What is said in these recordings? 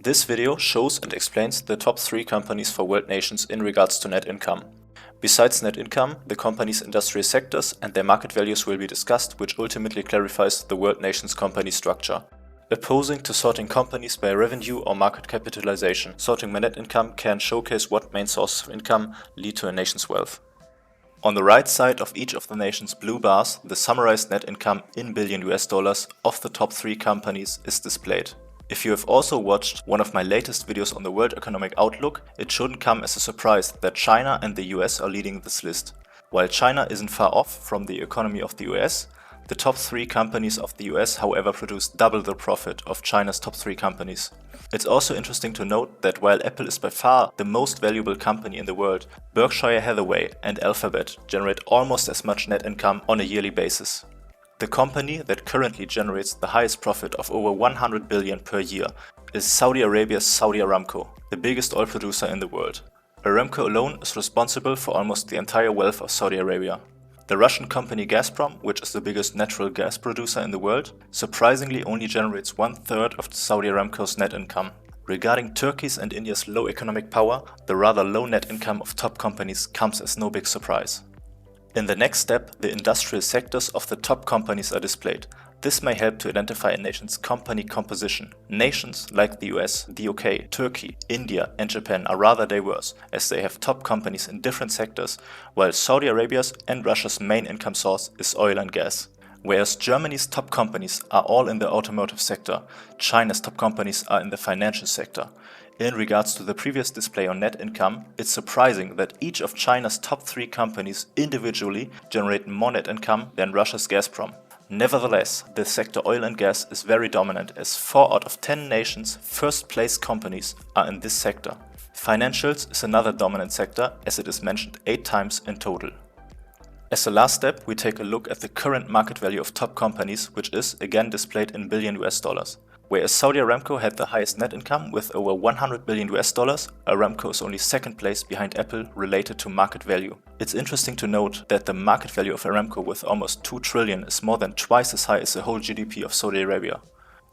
This video shows and explains the top 3 companies for world nations in regards to net income. Besides net income, the company's industrial sectors and their market values will be discussed, which ultimately clarifies the world nation's company structure. Opposing to sorting companies by revenue or market capitalization, sorting by net income can showcase what main sources of income lead to a nation's wealth. On the right side of each of the nation's blue bars, the summarized net income in billion US dollars of the top 3 companies is displayed. If you have also watched one of my latest videos on the World Economic Outlook, it shouldn't come as a surprise that China and the US are leading this list. While China isn't far off from the economy of the US, the top 3 companies of the US, however, produce double the profit of China's top 3 companies. It's also interesting to note that while Apple is by far the most valuable company in the world, Berkshire Hathaway and Alphabet generate almost as much net income on a yearly basis. The company that currently generates the highest profit of over 100 billion per year is Saudi Arabia's Saudi Aramco, the biggest oil producer in the world. Aramco alone is responsible for almost the entire wealth of Saudi Arabia. The Russian company Gazprom, which is the biggest natural gas producer in the world, surprisingly only generates 1/3 of Saudi Aramco's net income. Regarding Turkey's and India's low economic power, the rather low net income of top companies comes as no big surprise. In the next step, the industrial sectors of the top companies are displayed. This may help to identify a nation's company composition. Nations like the US, the UK, Turkey, India and Japan are rather diverse, as they have top companies in different sectors, while Saudi Arabia's and Russia's main income source is oil and gas. Whereas Germany's top companies are all in the automotive sector, China's top companies are in the financial sector. In regards to the previous display on net income, it's surprising that each of China's top 3 companies individually generate more net income than Russia's Gazprom. Nevertheless, the sector oil and gas is very dominant, as 4 out of 10 nations' first-place companies are in this sector. Financials is another dominant sector, as it is mentioned 8 times in total. As a last step, we take a look at the current market value of top companies, which is again displayed in billion US dollars. Whereas Saudi Aramco had the highest net income with over 100 billion US dollars, Aramco is only second place behind Apple related to market value. It's interesting to note that the market value of Aramco with almost 2 trillion is more than twice as high as the whole GDP of Saudi Arabia.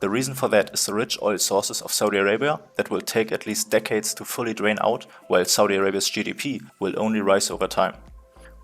The reason for that is the rich oil sources of Saudi Arabia that will take at least decades to fully drain out, while Saudi Arabia's GDP will only rise over time.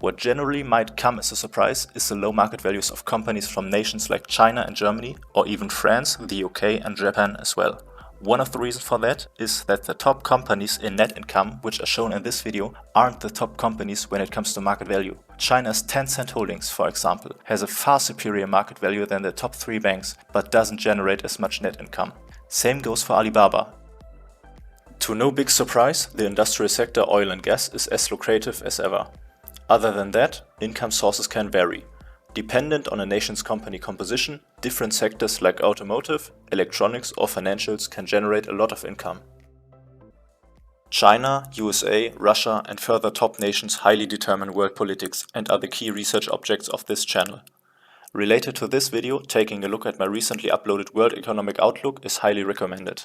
What generally might come as a surprise is the low market values of companies from nations like China and Germany, or even France, the UK and Japan as well. One of the reasons for that is that the top companies in net income, which are shown in this video, aren't the top companies when it comes to market value. China's Tencent Holdings, for example, has a far superior market value than the top 3 banks, but doesn't generate as much net income. Same goes for Alibaba. To no big surprise, the industrial sector oil and gas is as lucrative as ever. Other than that, income sources can vary. Dependent on a nation's company composition, different sectors like automotive, electronics or financials can generate a lot of income. China, USA, Russia and further top nations highly determine world politics and are the key research objects of this channel. Related to this video, taking a look at my recently uploaded World Economic Outlook is highly recommended.